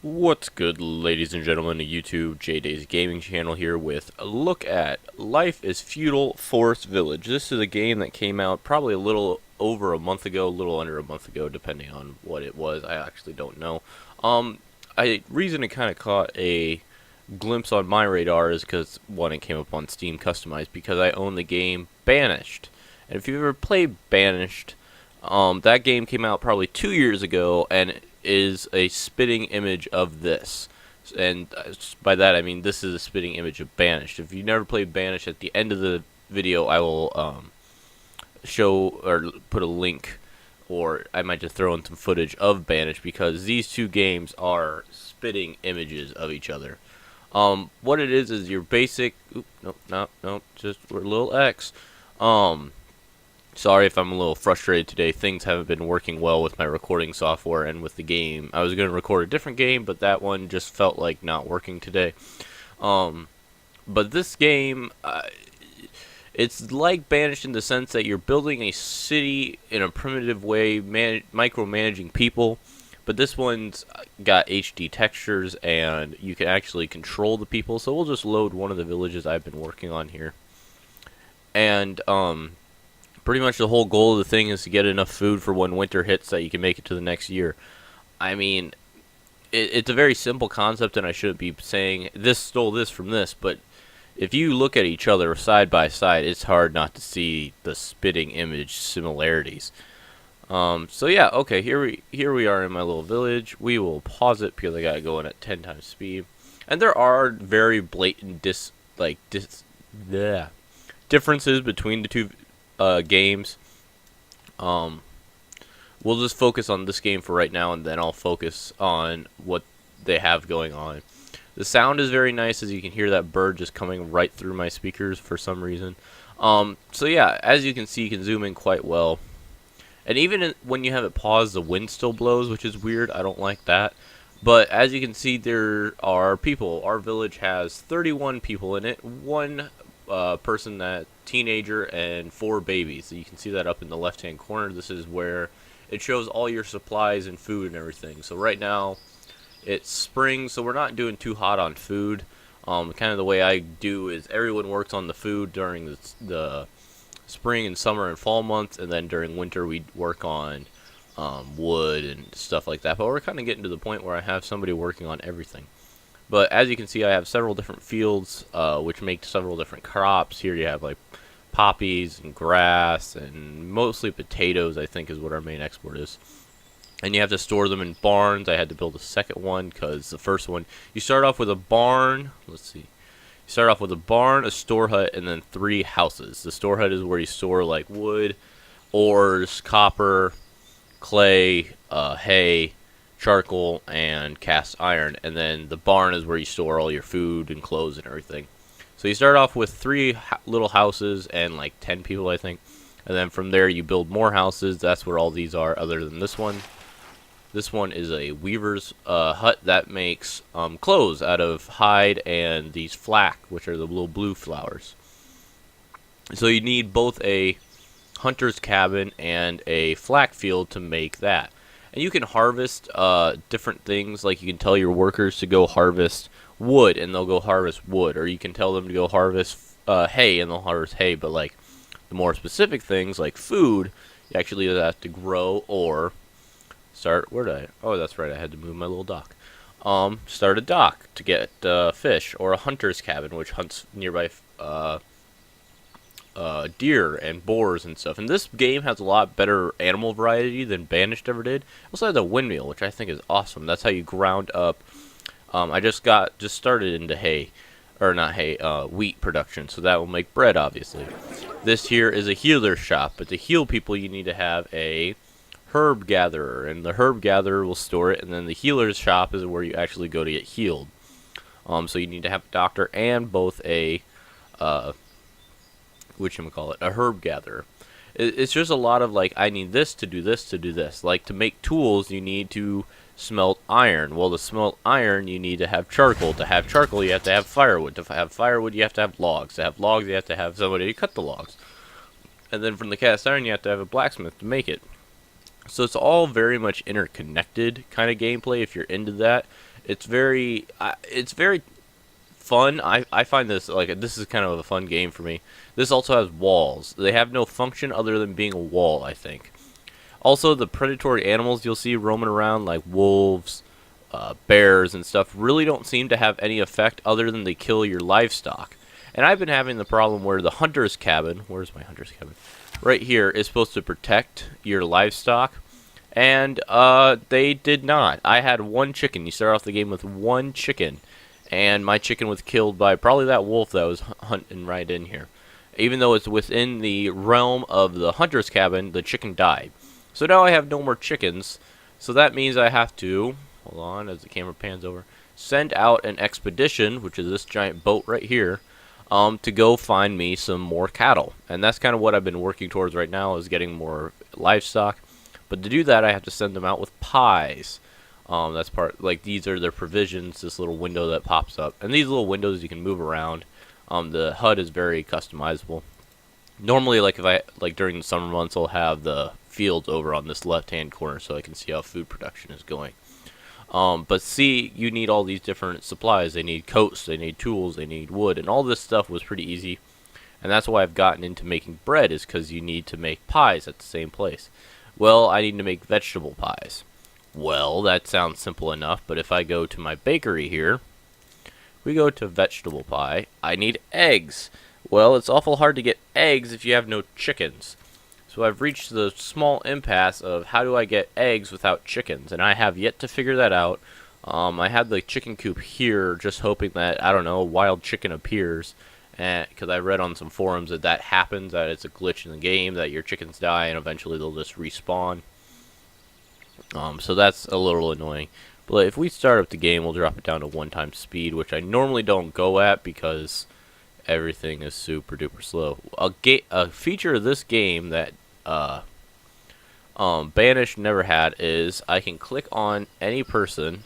What's good, ladies and gentlemen, the YouTube JDaisy gaming channel here with a look at Life is Feudal Forest Village. This is a game that came out probably a little over a month ago, a little under a month ago, depending on what it was. I actually don't know. Reason it kind of caught a glimpse on my radar is because, one, it came up on Steam customized because I own the game Banished. And if you've ever played Banished, that game came out probably 2 years ago, and is a spitting image of this. And by that I mean this is a spitting image of Banished. If you've never played Banished, at the end of the video I will show or put a link, or I might just throw in some footage of Banished, because these two games are spitting images of each other. What it is your basic... Nope, just we're a little X. Sorry if I'm a little frustrated today. Things haven't been working well with my recording software and with the game. I was going to record a different game, but that one just felt like not working today. But this game, it's like Banished in the sense that you're building a city in a primitive way, micromanaging people. But this one's got HD textures, and you can actually control the people. So we'll just load one of the villages I've been working on here. And, pretty much the whole goal of the thing is to get enough food for when winter hits that you can make it to the next year. I mean, it's a very simple concept, and I shouldn't be saying this stole this from this, but if you look at each other side by side, it's hard not to see the spitting image similarities. So yeah, okay, here we are in my little village. We will pause it because I gotta go in at 10 times speed, and there are very blatant differences between the two games. We'll just focus on this game for right now, and then I'll focus on what they have going on. The sound is very nice, as you can hear that bird just coming right through my speakers for some reason. So yeah, as you can see, you can zoom in quite well. And even when you have it paused, the wind still blows, which is weird. I don't like that. But as you can see, there are people. Our village has 31 people in it. One person, that teenager, and 4 babies. So you can see that up in the left hand corner. This is where it shows all your supplies and food and everything. So right now it's spring, so we're not doing too hot on food. Kind of the way I do is everyone works on the food during the spring and summer and fall months, and then during winter we work on wood and stuff like that. But we're kind of getting to the point where I have somebody working on everything. But as you can see, I have several different fields, which make several different crops. Here you have like poppies and grass, and mostly potatoes, I think, is what our main export is. And you have to store them in barns. I had to build a second one because the first one, you start off with a barn. Let's see. You start off with a barn, a store hut, and then 3 houses. The store hut is where you store like wood, ores, copper, clay, hay, charcoal, and cast iron, and then the barn is where you store all your food and clothes and everything. So you start off with 3 little houses and like 10 people, I think, and then from there you build more houses. That's where all these are, other than this one. This one is a weaver's hut that makes clothes out of hide and these flax, which are the little blue flowers. So you need both a hunter's cabin and a flax field to make that. And you can harvest different things, like you can tell your workers to go harvest wood, and they'll go harvest wood. Or you can tell them to go harvest hay, and they'll harvest hay. But like the more specific things, like food, you actually either have to grow or start... Where did I... Oh, that's right, I had to move my little dock. Start a dock to get fish, or a hunter's cabin, which hunts nearby deer and boars and stuff. And this game has a lot better animal variety than Banished ever did. It also has a windmill, which I think is awesome. That's how you ground up. I just started into hay, or not hay, wheat production, so that will make bread, obviously. This here is a healer shop, but to heal people you need to have a herb gatherer, and the herb gatherer will store it, and then the healer's shop is where you actually go to get healed. So you need to have a doctor and both a a herb gatherer. It's just a lot of like, I need this to do this to do this. Like to make tools, you need to smelt iron. Well, to smelt iron, you need to have charcoal. To have charcoal, you have to have firewood. To have firewood, you have to have logs. To have logs, you have to have somebody to cut the logs. And then from the cast iron, you have to have a blacksmith to make it. So it's all very much interconnected kind of gameplay if you're into that. It's very fun. I find this like this is kind of a fun game for me. This also has walls. They have no function other than being a wall, I think. Also, the predatory animals you'll see roaming around, like wolves, bears, and stuff, really don't seem to have any effect other than they kill your livestock. And I've been having the problem where the hunter's cabin, where's my hunter's cabin? Right here, is supposed to protect your livestock. And they did not. I had one chicken. You start off the game with one chicken. And my chicken was killed by probably that wolf that was hunting right in here. Even though it's within the realm of the hunter's cabin, the chicken died. So now I have no more chickens. So that means I have to, hold on as the camera pans over, send out an expedition, which is this giant boat right here, to go find me some more cattle. And that's kind of what I've been working towards right now, is getting more livestock. But to do that, I have to send them out with pies. That's part, like, these are their provisions, this little window that pops up. And these little windows you can move around. The HUD is very customizable. Normally, like, if I, like, during the summer months, I'll have the fields over on this left-hand corner so I can see how food production is going. But see, you need all these different supplies. They need coats, they need tools, they need wood, and all this stuff was pretty easy. And that's why I've gotten into making bread, is because you need to make pies at the same place. Well, I need to make vegetable pies. Well, that sounds simple enough, but if I go to my bakery here, we go to vegetable pie, I need eggs. Well, it's awful hard to get eggs if you have no chickens. So I've reached the small impasse of how do I get eggs without chickens, and I have yet to figure that out. I had the chicken coop here just hoping that, I don't know, a wild chicken appears, because I read on some forums that that happens, that it's a glitch in the game, that your chickens die and eventually they'll just respawn. So that's a little annoying. But if we start up the game, we'll drop it down to 1x speed, which I normally don't go at because everything is super duper slow. A feature of this game that Banished never had is I can click on any person,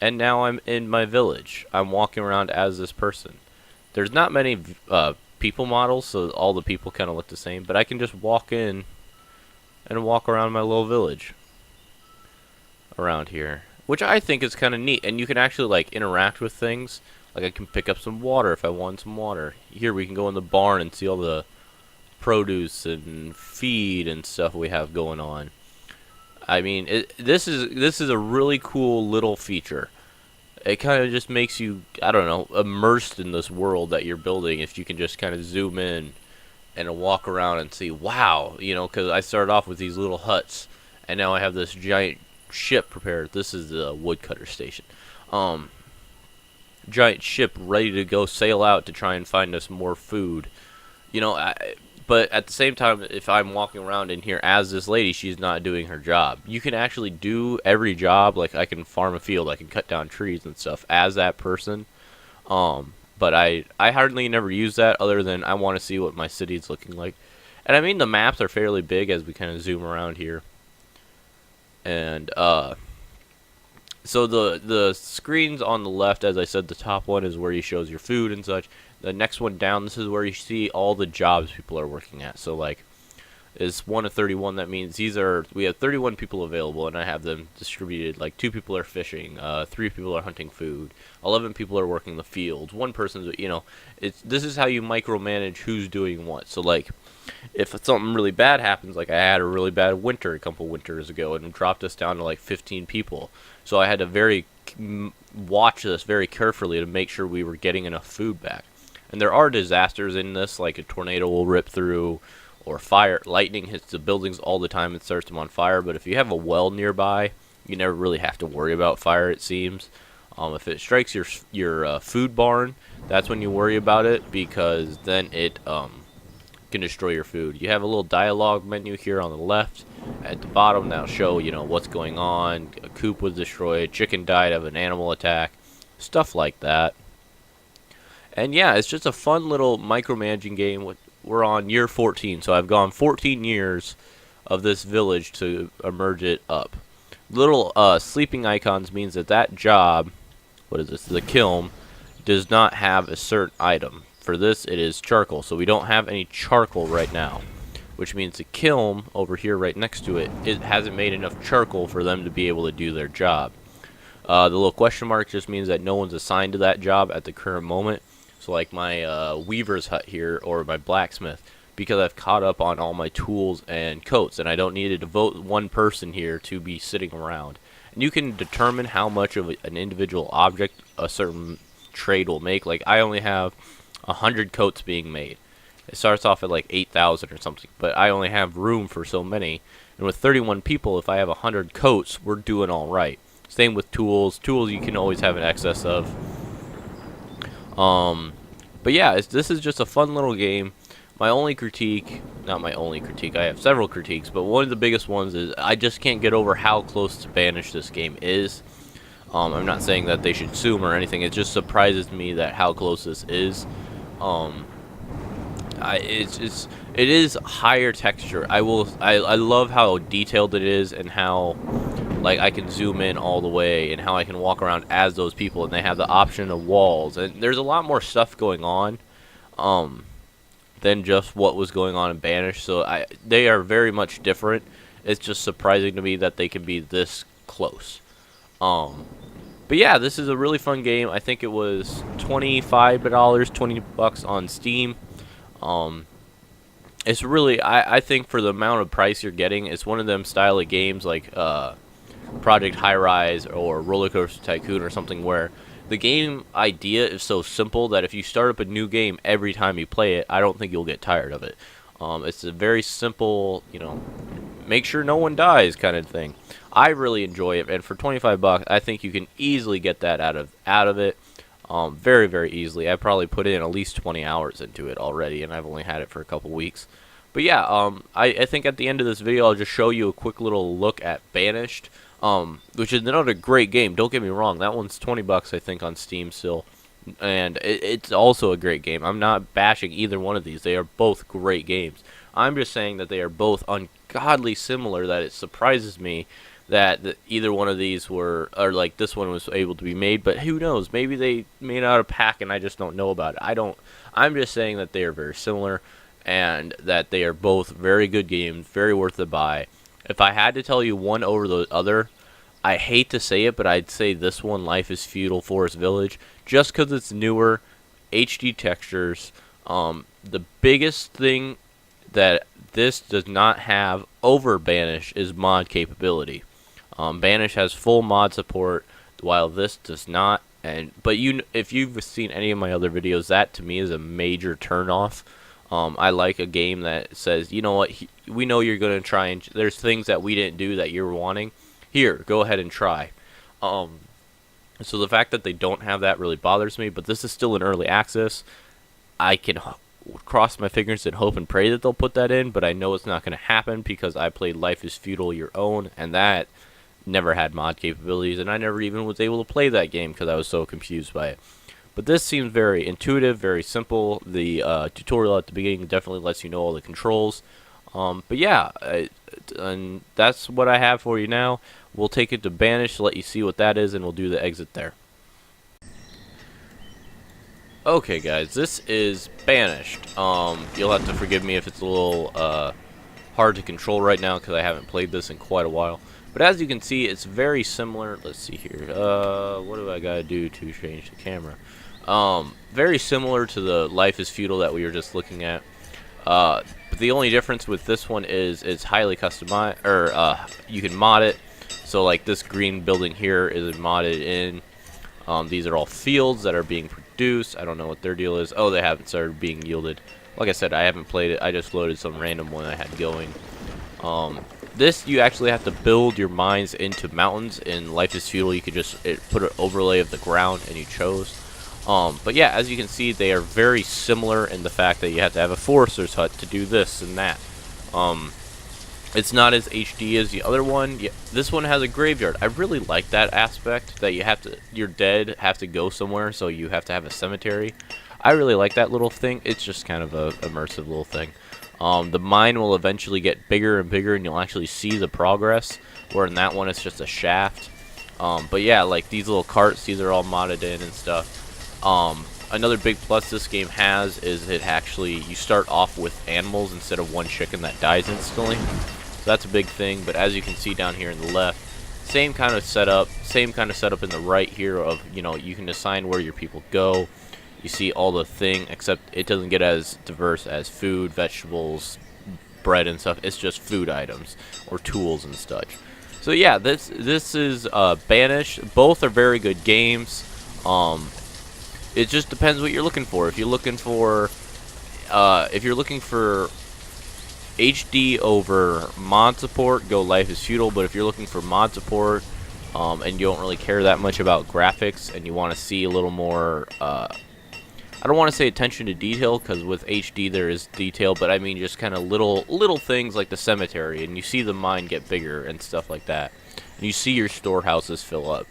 and now I'm in my village. I'm walking around as this person. There's not many people models, so all the people kind of look the same, but I can just walk in and walk around my little village around here, which I think is kind of neat. And you can actually like interact with things. Like I can pick up some water if I want some water. Here we can go in the barn and see all the produce and feed and stuff we have going on. I mean, this is a really cool little feature. It kind of just makes you, I don't know, immersed in this world that you're building if you can just kind of zoom in and walk around and see, wow, you know, because I started off with these little huts, and now I have this giant ship prepared. This is the woodcutter station. Giant ship ready to go sail out to try and find us more food. You know, but at the same time, if I'm walking around in here as this lady, she's not doing her job. You can actually do every job. Like I can farm a field, I can cut down trees and stuff as that person. But I hardly never use that other than I want to see what my city's looking like. And I mean, the maps are fairly big as we kind of zoom around here. And so the screens on the left, as I said, the top one is where he shows your food and such. The next one down, this is where you see all the jobs people are working at. So like, it's 1 of 31. That means we have 31 people available, and I have them distributed. Like 2 people are fishing, 3 people are hunting food, 11 people are working the fields. One person's, you know, this is how you micromanage who's doing what. So like, if something really bad happens, like I had a really bad winter a couple winters ago, and it dropped us down to like 15 people. So I had to watch this very carefully to make sure we were getting enough food back. And there are disasters in this, like a tornado will rip through, or lightning hits the buildings all the time and starts them on fire. But if you have a well nearby, you never really have to worry about fire, it seems. If it strikes your food barn, that's when you worry about it, because then it can destroy your food. You have a little dialogue menu here on the left. At the bottom, that'll show, you know, what's going on. A coop was destroyed, chicken died of an animal attack, stuff like that. And yeah, it's just a fun little micromanaging game. We're on year 14, so I've gone 14 years of this village to emerge it up. Little sleeping icons means that job, what is this, the kiln, does not have a certain item. For this, it is charcoal, so we don't have any charcoal right now, which means the kiln over here right next to it, it hasn't made enough charcoal for them to be able to do their job. The little question mark just means that no one's assigned to that job at the current moment. So like my weaver's hut here, or my blacksmith, because I've caught up on all my tools and coats, and I don't need to devote one person here to be sitting around. And you can determine how much of an individual object a certain trade will make. Like I only have 100 coats being made. It starts off at like 8,000 or something, but I only have room for so many. And with 31 people, if I have 100 coats, we're doing all right. Same with tools. Tools you can always have an excess of. But yeah, this is just a fun little game. My only critique, not my only critique, I have several critiques, but one of the biggest ones is I just can't get over how close to Banished this game is. I'm not saying that they should sue 'em or anything. It just surprises me that how close this is. It is higher texture. I love how detailed it is, and how like I can zoom in all the way, and how I can walk around as those people, and they have the option of walls, and there's a lot more stuff going on than just what was going on in Banished. So they are very much different. It's just surprising to me that they can be this close. But yeah, this is a really fun game. I think it was $25, $20 on Steam. It's really, I think for the amount of price you're getting, it's one of them style of games like Project High Rise or Roller Coaster Tycoon or something, where the game idea is so simple that if you start up a new game every time you play it, I don't think you'll get tired of it. It's a very simple, make sure no one dies kind of thing. I really enjoy it, and for $25, I think you can easily get that out of it. Very, very easily. I probably put in at least 20 hours into it already, and I've only had it for a couple weeks. But yeah, I think at the end of this video, I'll just show you a quick little look at Banished, which is another great game. Don't get me wrong, that one's $20, I think, on Steam still. And it's also a great game. I'm not bashing either one of these. They are both great games. I'm just saying that they are both ungodly similar, that it surprises me that either one of these or like this one was able to be made. But who knows? Maybe they made out a pack and I just don't know about it. I'm just saying that they are very similar, and that they are both very good games, very worth the buy. If I had to tell you one over the other, I hate to say it, but I'd say this one, Life is Feudal Forest Village, just because it's newer, HD textures. The biggest thing that this does not have over Banish is mod capability. Banish has full mod support, while this does not. But if you've seen any of my other videos, that to me is a major turnoff. I like a game that says, you know what, we know you're going to try, and there's things that we didn't do that you're wanting. Here, go ahead and try. So the fact that they don't have that really bothers me, but this is still in early access. I can cross my fingers and hope and pray that they'll put that in, but I know it's not going to happen because I played Life is Feudal Your Own, and that never had mod capabilities, and I never even was able to play that game because I was so confused by it. But this seems very intuitive, very simple. The tutorial at the beginning definitely lets you know all the controls. But yeah, and that's what I have for you now. We'll take it to Banish to let you see what that is, and we'll do the exit there. Okay guys, this is Banished. You'll have to forgive me if it's a little hard to control right now because I haven't played this in quite a while. But as you can see, it's very similar. Let's see here. What do I gotta do to change the camera? Very similar to the Life is Feudal that we were just looking at. But the only difference with this one is it's highly customized, or you can mod it. So like this green building here is modded in. These are all fields that are being produced. I don't know what their deal is. Oh, they haven't started being yielded. Like I said, I haven't played it. I just loaded some random one I had going. This, you actually have to build your mines into mountains. In Life is Feudal, you could just put an overlay of the ground, and you chose. But yeah, as you can see, they are very similar in the fact that you have to have a forester's hut to do this and that. It's not as HD as the other one. Yeah, this one has a graveyard. I really like that aspect, that your dead have to go somewhere, so you have to have a cemetery. I really like that little thing. It's just kind of a immersive little thing. The mine will eventually get bigger and bigger, and you'll actually see the progress, where in that one it's just a shaft. But yeah, like these little carts, these are all modded in and stuff. Another big plus this game has is you start off with animals instead of one chicken that dies instantly. So that's a big thing. But as you can see down here in the left, Same kind of setup in the right here of, you know, you can assign where your people go. You see all the thing, except it doesn't get as diverse as food, vegetables, bread and stuff. It's just food items or tools and such. So yeah, this is Banished. Both are very good games. It just depends what you're looking for. If you're looking for HD over mod support, go Life is Feudal. But if you're looking for mod support and you don't really care that much about graphics and you want to see a little more, I don't want to say attention to detail, because with HD there is detail, but I mean just kind of little things like the cemetery, and you see the mine get bigger and stuff like that, and you see your storehouses fill up.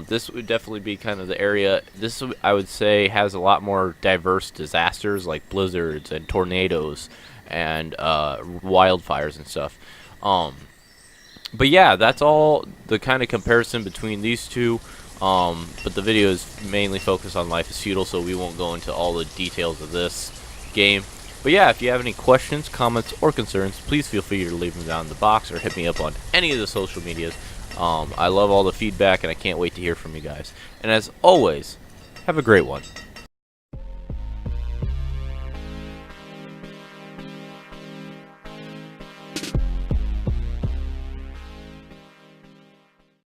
This would definitely be kind of the area. This, I would say, has a lot more diverse disasters like blizzards and tornadoes and wildfires and stuff. But yeah, that's all the kind of comparison between these two. But the video is mainly focused on Life is Feudal, so we won't go into all the details of this game. But yeah, if you have any questions, comments, or concerns, please feel free to leave them down in the box or hit me up on any of the social medias. I love all the feedback, and I can't wait to hear from you guys. And as always, have a great one.